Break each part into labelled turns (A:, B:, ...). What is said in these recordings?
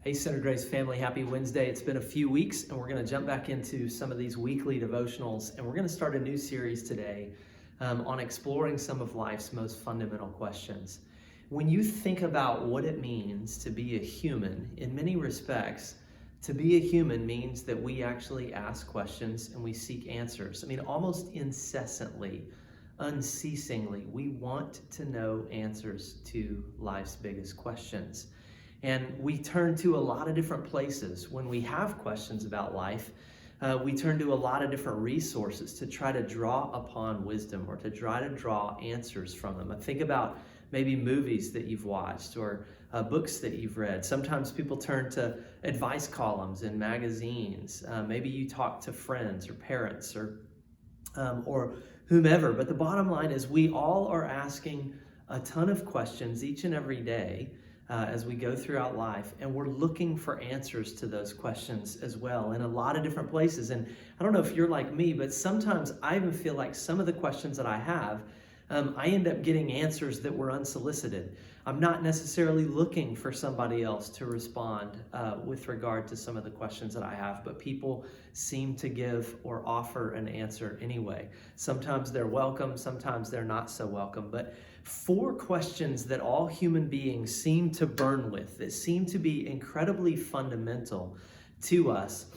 A: Hey, Center Grace family, happy Wednesday. It's been a few weeks and we're going to jump back into some of these weekly devotionals, and we're going to start a new series today on exploring some of life's most fundamental questions. When you think about what it means to be a human, in many respects, to be a human means that we actually ask questions and we seek answers. I mean, almost incessantly, unceasingly, we want to know answers to life's biggest questions. And we turn to a lot of different places when we have questions about life. We turn to a lot of different resources to try to draw upon wisdom or to try to draw answers from them. Think about maybe movies that you've watched or books that you've read. Sometimes people turn to advice columns in magazines. Maybe you talk to friends or parents or whomever. But the bottom line is we all are asking a ton of questions each and every day as we go throughout life, and we're looking for answers to those questions as well in a lot of different places. And I don't know if you're like me, but sometimes I even feel like some of the questions that I have, I end up getting answers that were unsolicited. I'm not necessarily looking for somebody else to respond with regard to some of the questions that I have, but people seem to give or offer an answer anyway. Sometimes they're welcome, sometimes they're not so welcome. But 4 questions that all human beings seem to burn with, that seem to be incredibly fundamental to us.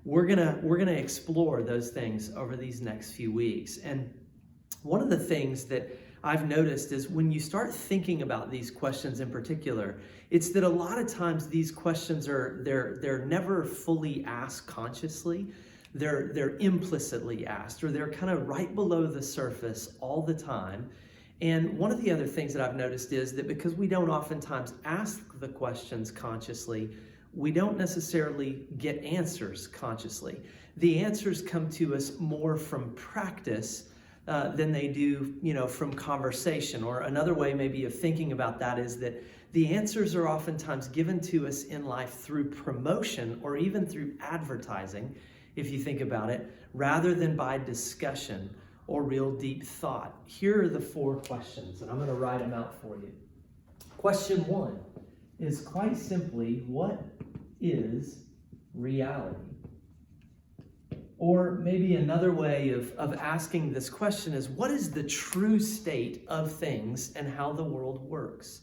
A: We're gonna explore those things over these next few weeks. And one of the things that I've noticed is when you start thinking about these questions in particular, it's that a lot of times these questions they're never fully asked consciously. They're implicitly asked, or they're kind of right below the surface all the time. And one of the other things that I've noticed is that because we don't oftentimes ask the questions consciously, we don't necessarily get answers consciously. The answers come to us more from practice than they do, from conversation. Or another way maybe of thinking about that is that the answers are oftentimes given to us in life through promotion or even through advertising, if you think about it, rather than by discussion or real deep thought. Here are the 4 questions, and I'm going to write them out for you. Question 1 is quite simply, what is reality? Or maybe another way of asking this question is, what is the true state of things and how the world works?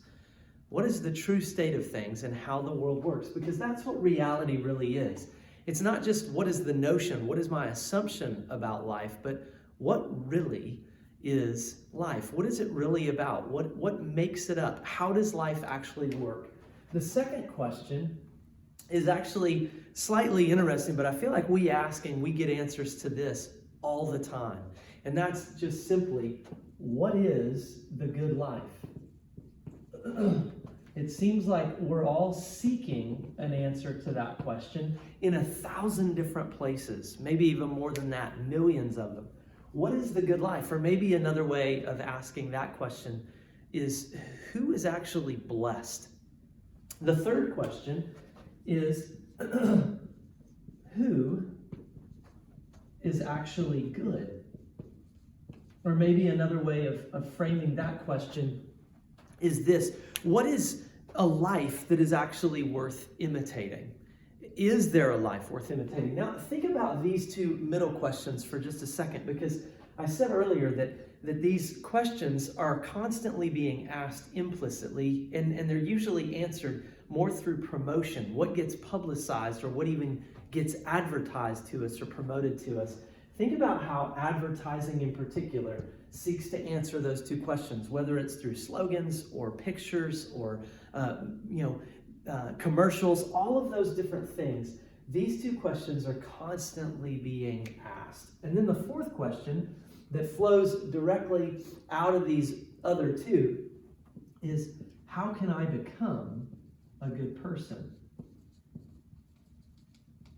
A: What is the true state of things and how the world works? Because that's what reality really is. It's not just what is the notion, what is my assumption about life, but what really is life? What is it really about? What makes it up? How does life actually work? The second question is actually slightly interesting, but I feel like we ask and we get answers to this all the time. And that's just simply, what is the good life? It seems like we're all seeking an answer to that question in 1,000 different places, maybe even more than that, millions of them. What is the good life? Or maybe another way of asking that question is, who is actually blessed? The third question is, who is actually good? Or maybe another way of framing that question is this: what is a life that is actually worth imitating? Is there a life worth imitating? Now, think about these 2 middle questions for just a second, because I said earlier that these questions are constantly being asked implicitly, and they're usually answered more through promotion, what gets publicized or what even gets advertised to us or promoted to us. Think about how advertising in particular seeks to answer those 2 questions, whether it's through slogans or pictures or commercials, all of those different things. These 2 questions are constantly being asked. And then the 4th question that flows directly out of these other 2 is, how can I become a good person?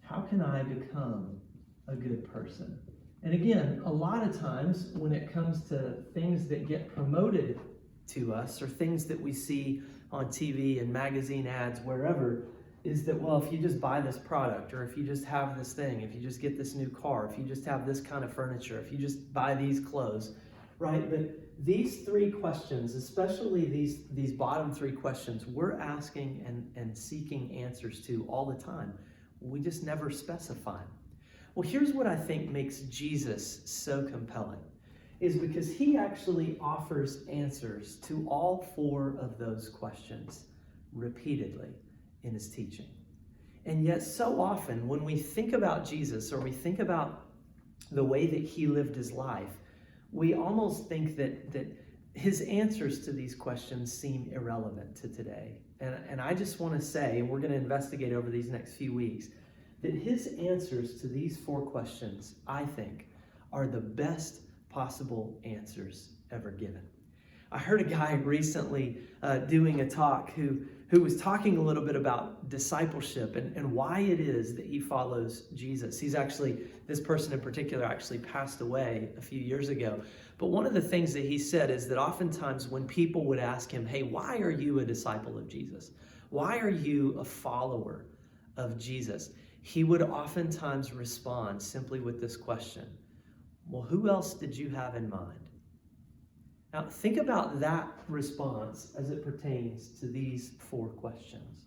A: How can I become a good person? And again, a lot of times when it comes to things that get promoted to us or things that we see on TV and magazine ads, wherever, is that, well, if you just buy this product, or if you just have this thing, if you just get this new car, if you just have this kind of furniture, if you just buy these clothes, right? these three questions, especially these bottom three questions, we're asking and seeking answers to all the time. We just never specify. Well, here's what I think makes Jesus so compelling, is because he actually offers answers to all four of those questions repeatedly in his teaching. And yet so often when we think about Jesus, or we think about the way that he lived his life, we almost think that his answers to these questions seem irrelevant to today. And I just want to say, and we're going to investigate over these next few weeks, that his answers to these four questions, I think, are the best possible answers ever given. I heard a guy recently doing a talk who was talking a little bit about discipleship and why it is that he follows Jesus. This person in particular actually passed away a few years ago. But one of the things that he said is that oftentimes when people would ask him, hey, why are you a disciple of Jesus? Why are you a follower of Jesus? He would oftentimes respond simply with this question: well, who else did you have in mind? Now, think about that response as it pertains to these four questions.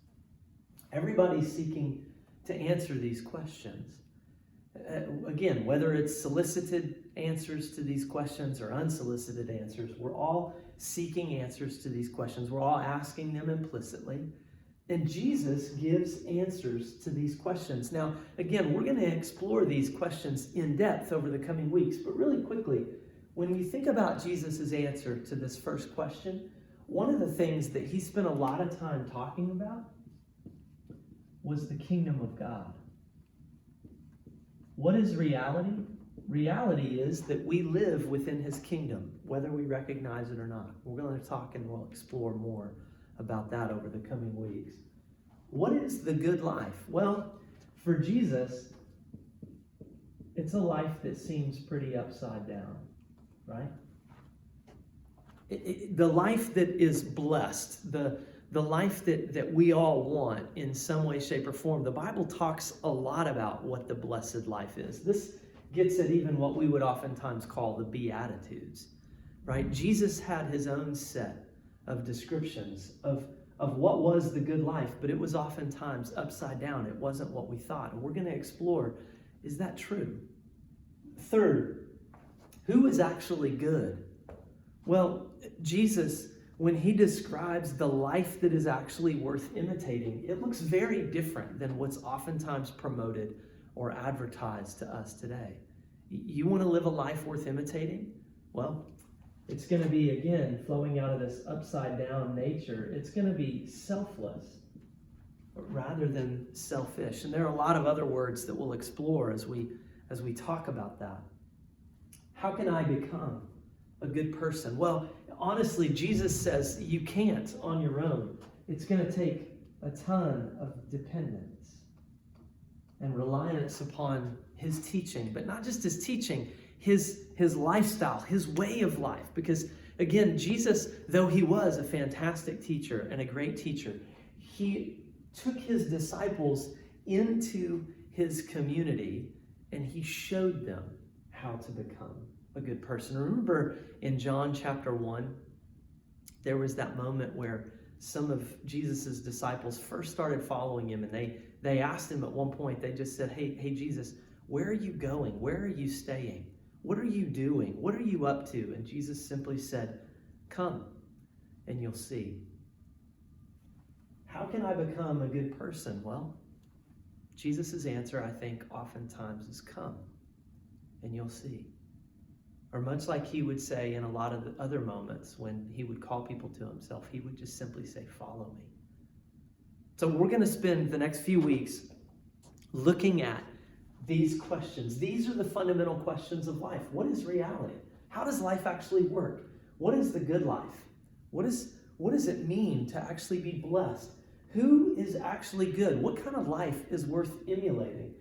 A: Everybody's seeking to answer these questions. Again, whether it's solicited answers to these questions or unsolicited answers, we're all seeking answers to these questions. We're all asking them implicitly. And Jesus gives answers to these questions. Now, again, we're going to explore these questions in depth over the coming weeks, but really quickly, when you think about Jesus' answer to this first question, one of the things that he spent a lot of time talking about was the kingdom of God. What is reality? Reality is that we live within his kingdom, whether we recognize it or not. We're going to talk and we'll explore more about that over the coming weeks. What is the good life? Well, for Jesus, it's a life that seems pretty upside down, right? The life that is blessed, the life that we all want in some way, shape, or form. The Bible talks a lot about what the blessed life is. This gets at even what we would oftentimes call the Beatitudes, right? Jesus had his own set of descriptions of what was the good life, but it was oftentimes upside down. It wasn't what we thought. And we're going to explore, is that true? Third, who is actually good? Well, Jesus, when he describes the life that is actually worth imitating, it looks very different than what's oftentimes promoted or advertised to us today. You want to live a life worth imitating? Well, it's going to be, again, flowing out of this upside down nature. It's going to be selfless rather than selfish. And there are a lot of other words that we'll explore as we talk about that. How can I become a good person? Well, honestly, Jesus says you can't on your own. It's going to take a ton of dependence and reliance upon his teaching, but not just his teaching, his lifestyle, his way of life. Because again, Jesus, though he was a fantastic teacher and a great teacher, he took his disciples into his community and he showed them how to become a good person. Remember in John chapter 1, there was that moment where some of Jesus's disciples first started following him, and they asked him at one point, they just said, hey Jesus, where are you going? Where are you staying? What are you doing? What are you up to? And Jesus simply said, come and you'll see. How can I become a good person? Well, Jesus' answer, I think, oftentimes is come and you'll see. Or much like he would say in a lot of the other moments when he would call people to himself, he would just simply say, follow me. So we're going to spend the next few weeks looking at these questions. These are the fundamental questions of life. What is reality? How does life actually work? What is the good life? What does it mean to actually be blessed? Who is actually good? What kind of life is worth emulating?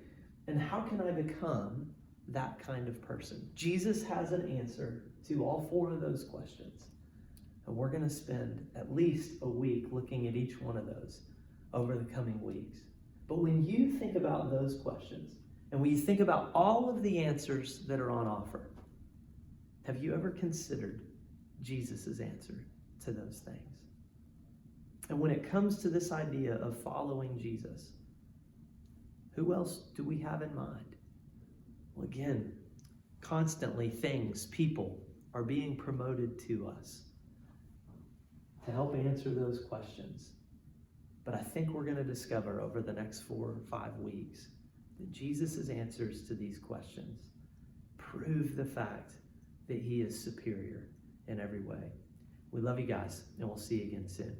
A: And how can I become that kind of person? Jesus has an answer to all four of those questions. And we're going to spend at least a week looking at each one of those over the coming weeks. But when you think about those questions, and when you think about all of the answers that are on offer, have you ever considered Jesus' answer to those things. And when it comes to this idea of following Jesus, who else do we have in mind? Well, again, constantly things, people are being promoted to us to help answer those questions. But I think we're going to discover over the next 4 or 5 weeks that Jesus' answers to these questions prove the fact that he is superior in every way. We love you guys, and we'll see you again soon.